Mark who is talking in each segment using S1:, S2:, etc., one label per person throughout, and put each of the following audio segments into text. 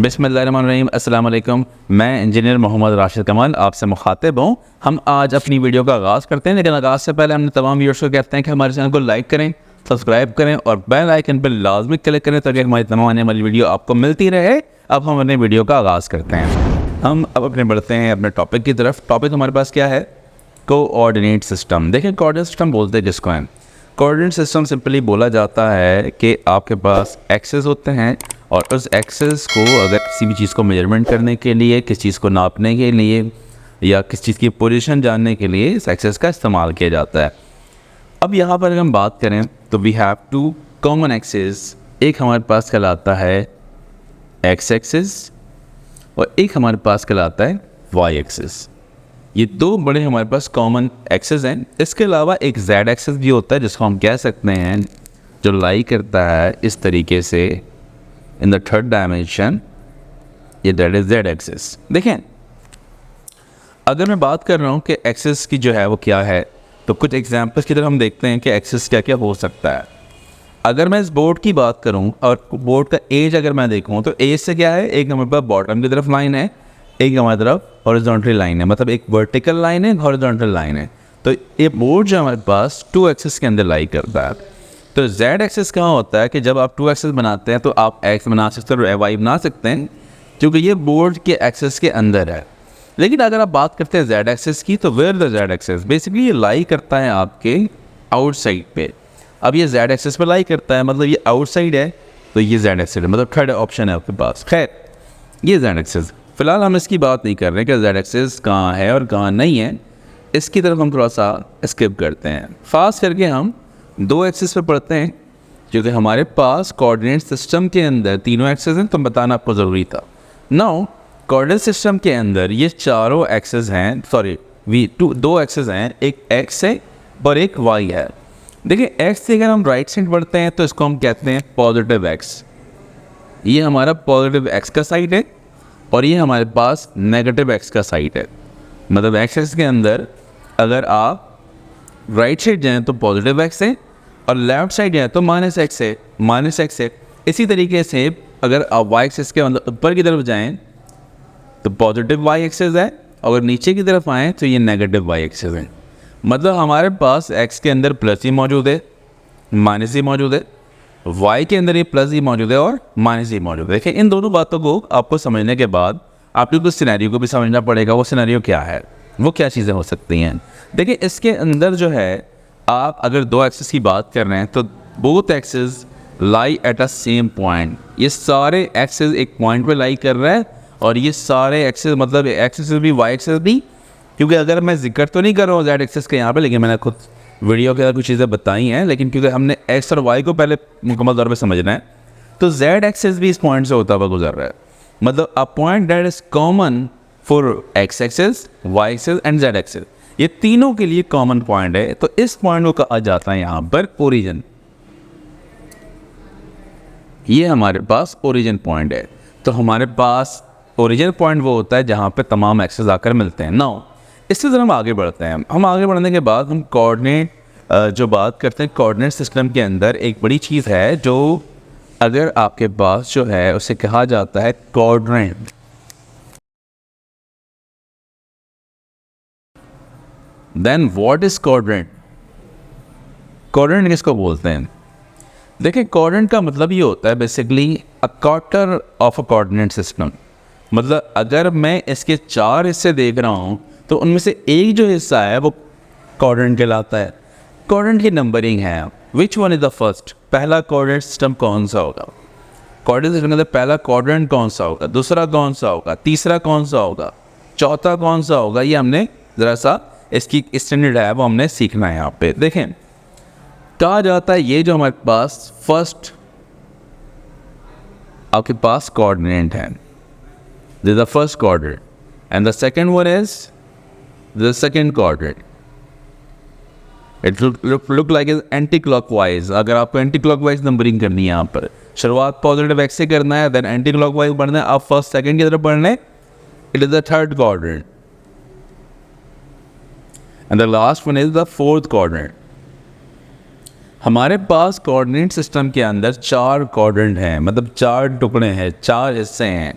S1: बिस्मिल्लाहिर्रहमानिर्रहीम अस्सलाम वालेकुम। मैं इंजीनियर मोहम्मद राशिद कमाल आपसे मुखातिब हूँ। हम आज अपनी वीडियो का आगाज़ करते हैं, लेकिन आगाज़ से पहले हमने तमाम व्यूअर्स को कहते हैं कि हमारे चैनल को लाइक करें, सब्सक्राइब करें और बेल आइकन पर लाजमी क्लिक करें ताकि हमारी तमाम आने वाली वीडियो आपको मिलती रहे। अब हम अपने वीडियो का आगाज़ करते हैं। हम अब अपने बढ़ते हैं अपने टॉपिक की तरफ। टॉपिक हमारे पास क्या है? Coordinate system. देखिए, कोऑर्डिनेट सिस्टम बोलते हैं जिसको हैं, कोऑर्डिनेट सिस्टम सिंपली बोला जाता है कि आपके पास एक्सेस होते हैं और उस एक्सेस को अगर किसी भी चीज़ को मेजरमेंट करने के लिए, किसी चीज़ को नापने के लिए या किसी चीज़ की पोजीशन जानने के लिए इस एक्सेस का इस्तेमाल किया जाता है। अब यहाँ पर अगर हम बात करें तो we have two common axes. एक हमारे पास कहलाता है एक्स एक्सेस और एक हमारे पास कहलाता है वाई एक्सेस। ये दो बड़े हमारे पास कॉमन एक्सेस हैं। इसके अलावा एक जेड एक्सेस भी होता है जिसको हम कह सकते हैं जो लाई करता है इस तरीके से इन द थर्ड डायमेंशन, ये दैट इज जेड एक्सेस। देखें, अगर मैं बात कर रहा हूँ कि एक्सेस की जो है वो क्या है, तो कुछ एग्जांपल्स की तरफ हम देखते हैं कि एक्सेस क्या क्या हो सकता है। अगर मैं इस बोर्ड की बात करूं और बोर्ड का एज अगर मैं देखूं तो एज से क्या है, एक हमारे पास बॉटम की तरफ लाइन है, एक हमारी तरफ हॉरिजॉन्टल लाइन है, मतलब एक वर्टिकल लाइन है, हॉरिजॉन्टल लाइन है। तो ये बोर्ड जो हमारे पास टू एक्सेस के अंदर लाई करता है। तो जेड एक्सेस कहाँ होता है कि जब आप टू एक्सेस बनाते हैं तो आप एक्स बना सकते हैं और वाई बना सकते हैं, क्योंकि ये बोर्ड के एक्सेस के अंदर है। लेकिन अगर आप बात करते हैं जेड एक्सेस की, तो where the Z axes basically ये लाई करता है आपके आउटसाइड पे। अब ये जेड एक्सेस पर लाई करता है, मतलब ये आउटसाइड है, तो ये जेड एक्सेस है, मतलब थर्ड ऑप्शन है आपके पास। खैर, ये जेड एक्सेस, फिलहाल हम इसकी बात नहीं कर रहे कि जेड एक्सेस कहाँ है और कहाँ नहीं है, इसकी तरफ हम थोड़ा सा स्किप करते हैं। फास्ट करके हम दो एक्सेस पर पढ़ते हैं, क्योंकि हमारे पास कोऑर्डिनेट सिस्टम के अंदर तीनों एक्सेस हैं, तो बताना आपको ज़रूरी था। नाउ कोऑर्डिनेट सिस्टम के अंदर ये चारों एक्सेस हैं, दो एक्सेस हैं, एक एक्स है और एक वाई है। देखिए, एक्स से अगर हम राइट साइड बढ़ते हैं तो इसको हम कहते हैं पॉजिटिव एक्स। ये हमारा पॉजिटिव एक्स का साइड है और ये हमारे पास नेगेटिव एक्स का साइड है। मतलब एक्सेस के अंदर अगर आप राइट साइड जाएँ तो पॉजिटिव एक्स है और लेफ्ट साइड जाएँ तो माइनस एक्स है। इसी तरीके से अगर आप वाई एक्सेस के अंदर ऊपर की तरफ जाएँ तो पॉजिटिव वाई एक्सेस है, अगर नीचे की तरफ आएँ तो ये नेगेटिव वाई एक्सेस है। मतलब हमारे पास एक्स के अंदर प्लस ही मौजूद है, माइनस ही मौजूद है, वाई के अंदर ये प्लस ही मौजूद है और माइनस ही मौजूद है। देखिए, इन दोनों बातों को आपको समझने के बाद आपको कुछ सिनेरियो को भी समझना पड़ेगा। वो सिनेरियो क्या है, वो क्या चीज़ें हो सकती हैं। देखिए, इसके अंदर जो है, आप अगर दो एक्सेस की बात कर रहे हैं तो both axes lie at a same point. ये सारे एक्सेस एक पॉइंट पे लाई कर रहे हैं और ये सारे एक्सेस, मतलब एक्सेस भी वाई एक्सेस भी, क्योंकि अगर मैं जिक्र तो नहीं कर रहा हूँ जेड एक्सेस के यहाँ पे, लेकिन मैंने खुद वीडियो के अंदर कुछ चीज़ें बताई हैं, लेकिन क्योंकि हमने एक्स और वाई को पहले मुकम्मल तौर पे समझना है, तो जेड एक्सेस भी इस पॉइंट से होता हुआ गुजर रहा है। मतलब a point that is common for X axes, Y axes and Z axes, ये तीनों के लिए कॉमन पॉइंट है। तो इस पॉइंट को कहा जाता है यहाँ पर ओरिजिन। ये हमारे पास ओरिजिन पॉइंट है। तो हमारे पास ओरिजिन पॉइंट वो होता है जहाँ पे तमाम एक्सेस आकर मिलते हैं। नाउ इससे ज़रा हम आगे बढ़ते हैं। हम आगे बढ़ने के बाद हम कोऑर्डिनेट जो बात करते हैं, कोऑर्डिनेट सिस्टम के अंदर एक बड़ी चीज़ है जो अगर आपके पास जो है उसे कहा जाता है coordinate. Then what is coordinate? Coordinate किसको बोलते हैं? देखिए, कोऑर्डिनेट का मतलब ये होता है basically a quarter of a coordinate system. मतलब अगर मैं इसके चार हिस्से देख रहा हूँ तो उनमें से एक जो हिस्सा है वो कोऑर्डिनेट कहलाता है। कोऑर्डिनेट की नंबरिंग है, which one is the first, पहला कोऑर्डिनेट सिस्टम कौन सा होगा, कोऑर्डिनेट सिस्टम के अंदर पहला कोऑर्डिनेट कौन सा होगा, दूसरा कौन सा होगा, तीसरा कौन सा होगा, चौथा कौन सा होगा, ये हमने ज़रा सा इसकी स्टैंडर्ड है वो हमने सीखना है। यहाँ पे देखें, कहा जाता है ये जो हमारे पास फर्स्ट आपके पास कोऑर्डिनेट है, this is the first coordinate, and the second one is the second coordinate. It look like is anti-clockwise। अगर आपको anti-clockwise नंबरिंग करनी है, यहाँ पर शुरुआत पॉजिटिव एक्स से करना है, देन anti-clockwise बढ़ना है, आप फर्स्ट सेकंड की तरफ बढ़ना है, it is the third coordinate, and the last one is the fourth coordinate। हमारे पास कोऑर्डिनेट सिस्टम के अंदर चार कोऑर्डिनेट हैं, मतलब चार टुकड़े हैं, चार हिस्से हैं।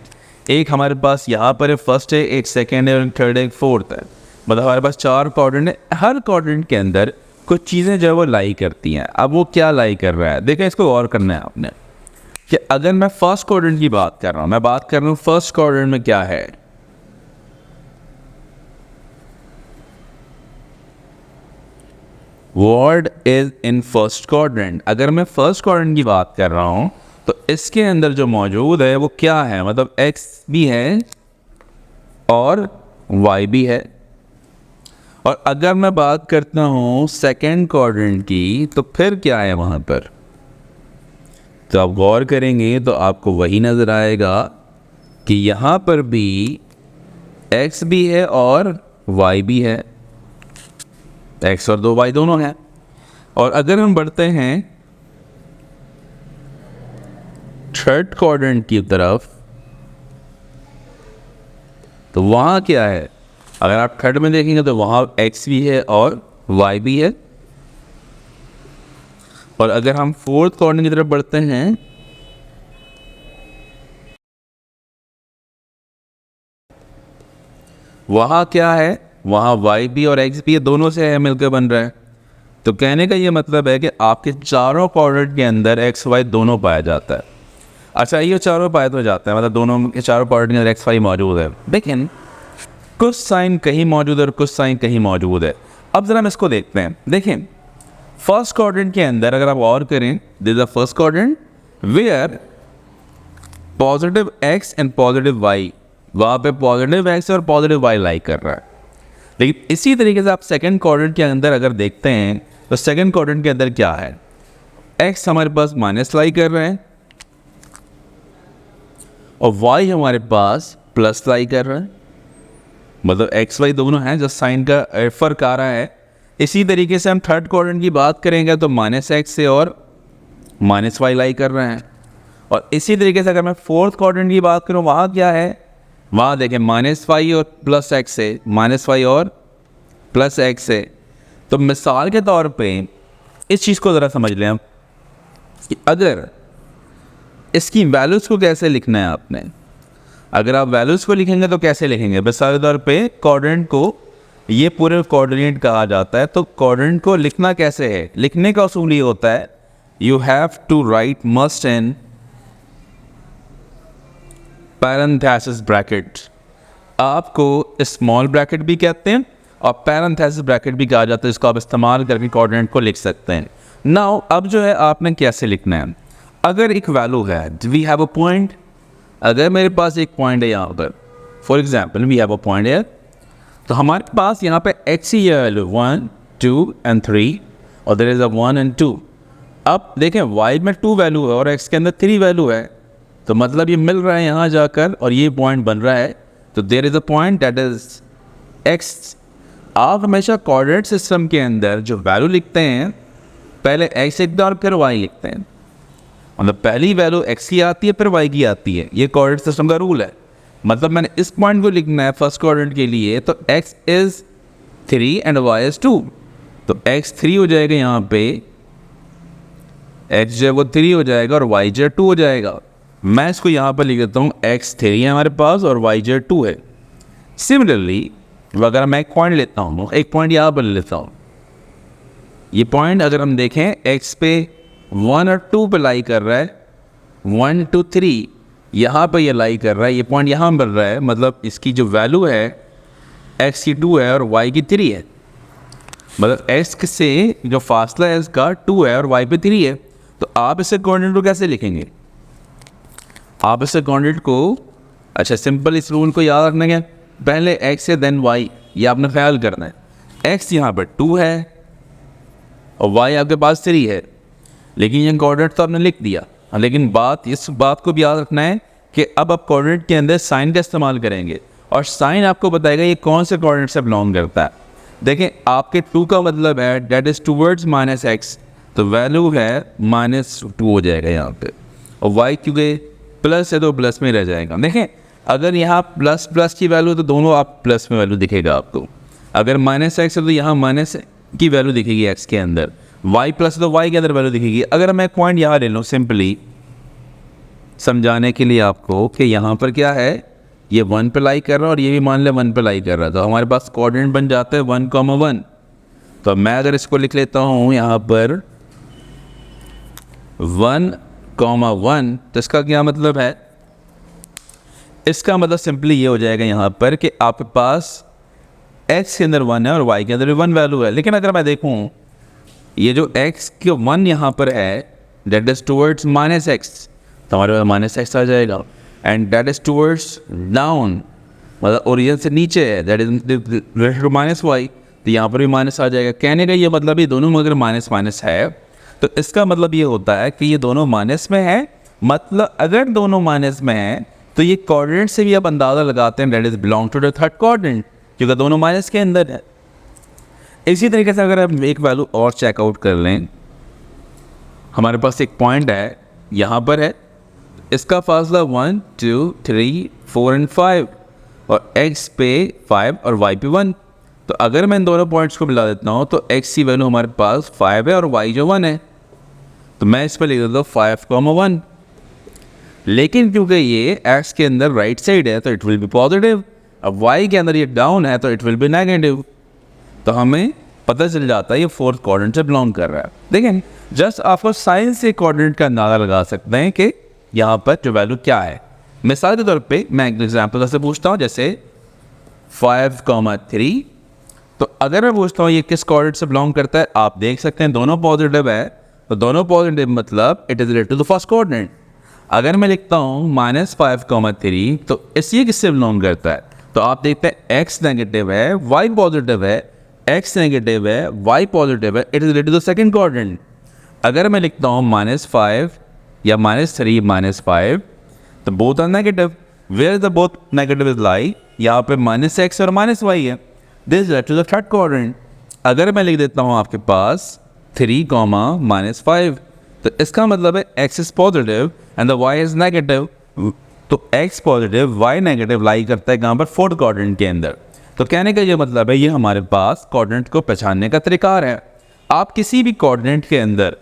S1: एक हमारे पास यहाँ पर फर्स्ट है, एक सेकेंड है और थर्ड है, एक फोर्थ है। मतलब हमारे पास 4 क्वाड्रेंट है। हर क्वाड्रेंट के अंदर कुछ चीज़ें जो है वो लाई करती हैं। अब वो क्या लाई कर रहा है, देखें, इसको गौर करना है आपने कि अगर मैं फर्स्ट क्वाड्रेंट की बात कर रहा हूँ, मैं बात कर रहा हूँ फर्स्ट क्वाड्रेंट में क्या है, word is in first quadrant. अगर मैं फर्स्ट क्वाड्रेंट की बात कर रहा हूँ तो इसके अंदर जो मौजूद है वो क्या है, मतलब एक्स भी है और वाई भी है। और अगर मैं बात करता हूँ सेकेंड क्वाड्रेंट की तो फिर क्या है वहाँ पर, तो आप गौर करेंगे तो आपको वही नज़र आएगा कि यहाँ पर भी एक्स भी है और वाई भी है, एक्स और 2 वाई दोनों हैं। और अगर हम बढ़ते हैं थर्ड क्वाड्रेंट की तरफ तो वहाँ क्या है, अगर आप थर्ड में देखेंगे तो वहाँ एक्स भी है और वाई भी है। और अगर हम फोर्थ क्वाड्रेंट की तरफ बढ़ते हैं वहाँ क्या है, वहाँ वाई भी और एक्स भी है, दोनों से है मिलकर बन रहा है। तो कहने का ये मतलब है कि आपके चारों क्वाड्रेंट के अंदर एक्स वाई दोनों पाया जाता है। अच्छा, ये चारों पाए तो जाता है, मतलब दोनों के चारों क्वाड्रेंट के अंदर एक्स वाई मौजूद है, लेकिन कुछ साइन कहीं मौजूद है और कुछ साइन कहीं मौजूद है। अब जरा हम इसको देखते हैं। देखें, फर्स्ट क्वाड्रेंट के अंदर अगर आप गौर करें, this is the first quadrant where positive X and positive Y, वहाँ पे पॉजिटिव एक्स और पॉजिटिव वाई लाई कर रहा है। लेकिन इसी तरीके से आप सेकंड क्वाड्रेंट के अंदर अगर देखते हैं तो सेकंड क्वाड्रेंट के अंदर क्या है, एक्स हमारे पास माइनस लाई कर रहे हैं और वाई हमारे पास प्लस लाई कर रहा है। मतलब एक्स वाई दोनों हैं, जो साइन का फर्क आ रहा है। इसी तरीके से हम थर्ड क्वाड्रेंट की बात करेंगे तो माइनस एक्स से और माइनस वाई लाई कर रहे हैं। और इसी तरीके से अगर मैं फोर्थ क्वाड्रेंट की बात करूं, वहाँ क्या है, वहाँ देखें माइनस वाई और प्लस एक्स से, माइनस वाई और प्लस एक्स से। तो मिसाल के तौर पे इस चीज़ को ज़रा समझ लें हम कि अगर इसकी वैल्यूज़ को कैसे लिखना है आपने, अगर आप वैल्यूज़ को लिखेंगे तो कैसे लिखेंगे, मिसाल के तौर पे क्वाड्रेंट को, ये पूरे कोऑर्डिनेट कहा जाता है, तो कोऑर्डिनेट को लिखना कैसे है, लिखने का उसूल ये होता है, you have to write must in parenthesis bracket. आपको स्मॉल ब्रैकेट भी कहते हैं और पैरेंथेसिस ब्रैकेट भी कहा जाता है, इसको आप इस्तेमाल करके कोऑर्डिनेट को लिख सकते हैं। नाउ अब जो है आपने कैसे लिखना है, अगर एक वैल्यू है, वी हैव अ पॉइंट, अगर मेरे पास एक पॉइंट है यहाँ पर, for example we have a point है, तो हमारे पास यहाँ पे एक्स ही है वैल्यू 1 2 एंड 3 और देयर इज अ 1 एंड 2। अब देखें वाई में 2 वैल्यू है और एक्स के अंदर 3 वैल्यू है, तो मतलब ये मिल रहा है यहाँ जाकर और ये पॉइंट बन रहा है, तो there is a point that is X. आप हमेशा कोऑर्डिनेट सिस्टम के अंदर जो वैल्यू लिखते हैं पहले एक्स लिखते हैं और फिर वाई लिखते हैं, मतलब पहली वैल्यू एक्स की आती है फिर वाई की आती है, ये कोऑर्डिनेट सिस्टम का रूल है। मतलब मैंने इस पॉइंट को लिखना है फर्स्ट क्वाड्रेंट के लिए, तो x is 3 and y is 2, तो x 3 हो जाएगा, यहाँ पे x जो है वो 3 हो जाएगा और y जो है 2 हो जाएगा। मैं इसको यहाँ पर लिख देता हूँ, x 3 है हमारे पास और y जो है 2 है। सिमिलरली अगर मैं एक पॉइंट लेता हूँ, एक पॉइंट यहाँ पर लेता हूँ, ये पॉइंट अगर हम देखें x पे 1 और 2 पे लाई कर रहा है, 1 2 3 यहाँ पर ये लाई कर रहा है, ये पॉइंट यहाँ बन रहा है, मतलब इसकी जो वैल्यू है x की 2 है और y की 3 है, मतलब x से जो फासला है इसका 2 है और y पे 3 है। तो आप इसे कोऑर्डिनेट को कैसे लिखेंगे, आप इसे कोऑर्डिनेट को, अच्छा सिंपल इस रूल को याद रखना है, पहले x है देन y, ये आपने ख्याल करना है। x यहाँ पर 2 है और y आपके पास 3 है, लेकिन ये कोऑर्डिनेट तो आपने लिख दिया, लेकिन इस बात को भी याद रखना है कि अब आप कोऑर्डिनेट के अंदर साइन का इस्तेमाल करेंगे और साइन आपको बताएगा ये कौन से कोऑर्डिनेट से बिलोंग करता है। देखें आपके 2 का मतलब है that is towards minus X, तो वैल्यू है -2 हो जाएगा यहाँ पे, और y क्योंकि प्लस है तो प्लस में रह जाएगा। देखें अगर यहाँ प्लस प्लस की वैल्यू है तो दोनों आप प्लस में वैल्यू दिखेगा आपको, अगर -x है तो यहाँ माइनस की वैल्यू दिखेगी x के अंदर, y प्लस तो y के अंदर वैल्यू दिखेगी। अगर मैं पॉइंट यहाँ ले लूँ सिंपली समझाने के लिए आपको कि यहाँ पर क्या है, ये 1 पे लाई कर रहा है और ये भी मान ले 1 पे लाई कर रहा है, तो हमारे पास कोऑर्डिनेट बन जाता है 1,1। तो मैं अगर इसको लिख लेता हूँ यहाँ पर 1,1, तो इसका क्या मतलब है? इसका मतलब सिंपली ये हो जाएगा यहाँ पर कि आपके पास x के अंदर 1 है और y के अंदर भी 1 वैल्यू है। लेकिन अगर मैं देखूँ ये जो x के 1 यहाँ पर है दैट इज टूवर्ड्स -x, तो हमारे पास -x आ जाएगा। And that is towards down, मतलब ओरिजिन से नीचे है, दैट इज -y, तो यहाँ पर भी माइनस आ जाएगा। कहने का ये मतलब ये दोनों में अगर माइनस माइनस है तो इसका मतलब ये होता है कि ये दोनों माइनस में है। मतलब अगर दोनों माइनस में है तो ये कोऑर्डिनेट से भी आप अंदाज़ा लगाते हैं that is belong to the third coordinate, क्योंकि दोनों माइनस के अंदर है। इसी तरीके से अगर हम एक वैल्यू और चेकआउट कर लें, हमारे पास एक पॉइंट है यहाँ पर है, इसका फासला 1, 2, 3, 4 एंड 5 और x पे 5 और y पे 1। तो अगर मैं इन दोनों पॉइंट्स को मिला देता हूँ तो x की वैल्यू हमारे पास 5 है और y जो 1 है, तो मैं इस पर लिख देता हूँ 5,1। लेकिन क्योंकि ये x के अंदर राइट साइड है तो इट विल बी पॉजिटिव, अब y के अंदर ये डाउन है तो इट विल बी नेगेटिव। तो हमें पता चल जाता है ये फोर्थ कोऑर्डिनेट से बिलोंग कर रहा है। देखें, जस्ट आपको साइन से कोऑर्डिनेट का अंदाज़ा लगा सकते हैं कि यहाँ पर जो वैल्यू क्या है। मिसाल के तौर पे मैं एक एग्जांपल से पूछता हूँ, जैसे 5,3, तो अगर मैं पूछता हूँ ये किस कोऑर्डिनेट से बिलोंग करता है, आप देख सकते हैं दोनों पॉजिटिव है, तो दोनों पॉजिटिव मतलब it is related to the first coordinate. अगर मैं लिखता हूँ -5,3, तो इसी किससे बिलोंग करता है, तो आप देखते हैं x नेगेटिव है, y पॉजिटिव है, x नेगेटिव है, y पॉजिटिव है, it is related to the second coordinate. अगर मैं लिखता हूँ -5 या -3 -5, तो both are negative. Where the both negative is lie, यहाँ पे -x और -y है, this is related to the third coordinate. अगर मैं लिख देता हूँ आपके पास 3, -5, तो इसका मतलब है x is positive and the y is negative. तो x पॉजिटिव y नेगेटिव लाई करता है कहाँ पर, फोर्थ कोऑर्डिनेट के अंदर। तो कहने का ये मतलब है ये हमारे पास कोऑर्डिनेट को पहचानने का तरीका है। आप किसी भी कोऑर्डिनेट के अंदर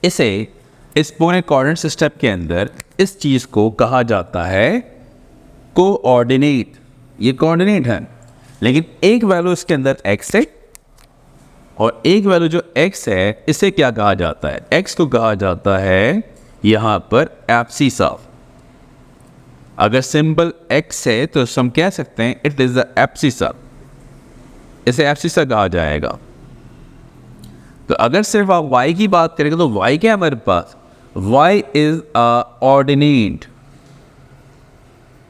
S1: इस पूरे कोऑर्डिनेट सिस्टम के अंदर इस चीज़ को कहा जाता है कोऑर्डिनेट। ये कोऑर्डिनेट है, लेकिन एक वैल्यू इसके अंदर x है और एक वैल्यू जो x है इसे क्या कहा जाता है, x को कहा जाता है यहाँ पर एब्सिसा। अगर सिंबल x है तो हम कह सकते हैं इट इज द एब्सिसा, इसे एब्सिसा कहा जाएगा। तो अगर सिर्फ आप y की बात करेंगे तो y क्या है हमारे पास, y is ordinate,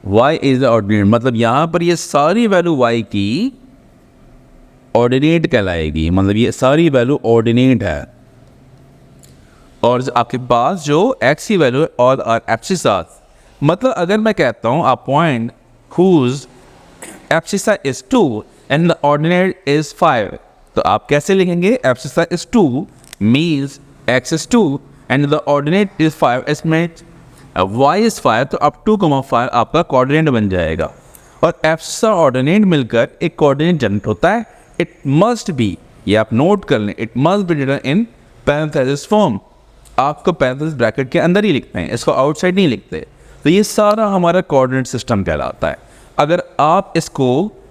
S1: y is ordinate, मतलब यहाँ पर ये सारी वैल्यू y की ऑर्डिनेट कहलाएगी, मतलब ये सारी वैल्यू ऑर्डिनेट है। और आपके पास जो x की वैल्यू और एब्सिसा, मतलब अगर मैं कहता हूँ a point whose abscissa is 2 and the ordinate is 5, तो आप कैसे लिखेंगे, abscissa is 2 means x is 2 and the ordinate is 5, इसमें y is 5, तो अब 2,5 आपका कोऑर्डिनेट बन जाएगा। और abscissa ऑर्डिनेट मिलकर एक कोऑर्डिनेट जनरेट होता है। इट मस्ट बी, ये आप नोट कर लें, it must be written in parenthesis form. आपको पैरेंथेसिस ब्रैकेट के अंदर ही लिखते हैं, इसको आउटसाइड नहीं लिखते। तो ये सारा हमारा कोऑर्डिनेट सिस्टम कहलाता है। अगर आप इसको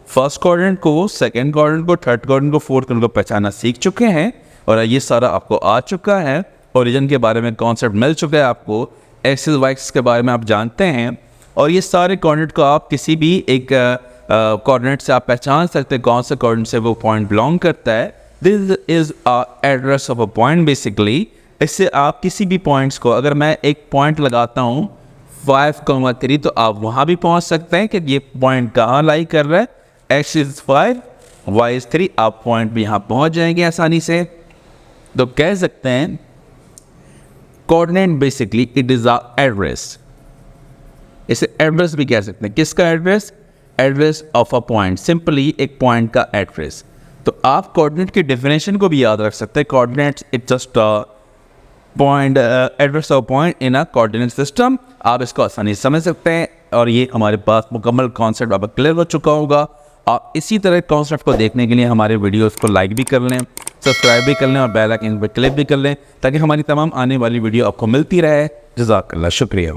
S1: फर्स्ट कोऑर्डिनेट को, सेकंड कोऑर्डिनेट को, थर्ड कोऑर्डिनेट को, फोर्थ कोऑर्डिनेट को पहचानना सीख चुके हैं और ये सारा आपको आ चुका है, ओरिजिन के बारे में कॉन्सेप्ट मिल चुका है आपको, एक्सिस वाई एक्सिस के बारे में आप जानते हैं, और ये सारे कोऑर्डिनेट को आप किसी भी एक कोऑर्डिनेट से आप पहचान सकते हैं कौन सा कोऑर्डिनेट से वो पॉइंट बिलोंग करता है। This is address of a point basically. इससे आप किसी भी पॉइंट्स को, अगर मैं एक पॉइंट लगाता हूँ 5,3, तो आप वहाँ भी पहुँच सकते हैं कि ये पॉइंट कहाँ लाई कर रहा है, x इज 5, y इज 3, आप पॉइंट भी यहाँ पहुँच जाएंगे आसानी से। तो कह सकते हैं coordinate basically it is a address. इसे एड्रेस भी कह सकते हैं। किसका address, address of a point, simply एक पॉइंट का एड्रेस। तो आप कोऑर्डिनेट की डेफिनेशन को भी याद रख सकते हैं। Coordinates it just point, address of point in a coordinate system. आप इसको आसानी से समझ सकते हैं और ये हमारे पास मुकम्मल कॉन्सेप्ट अब क्लियर हो चुका होगा। आप इसी तरह कॉन्सेप्ट को देखने के लिए हमारे वीडियोस को लाइक भी कर लें, सब्सक्राइब भी कर लें और बेल आइकन पर क्लिक भी कर लें, ताकि हमारी तमाम आने वाली वीडियो आपको मिलती रहे। जज़ाकल्लाह, शुक्रिया।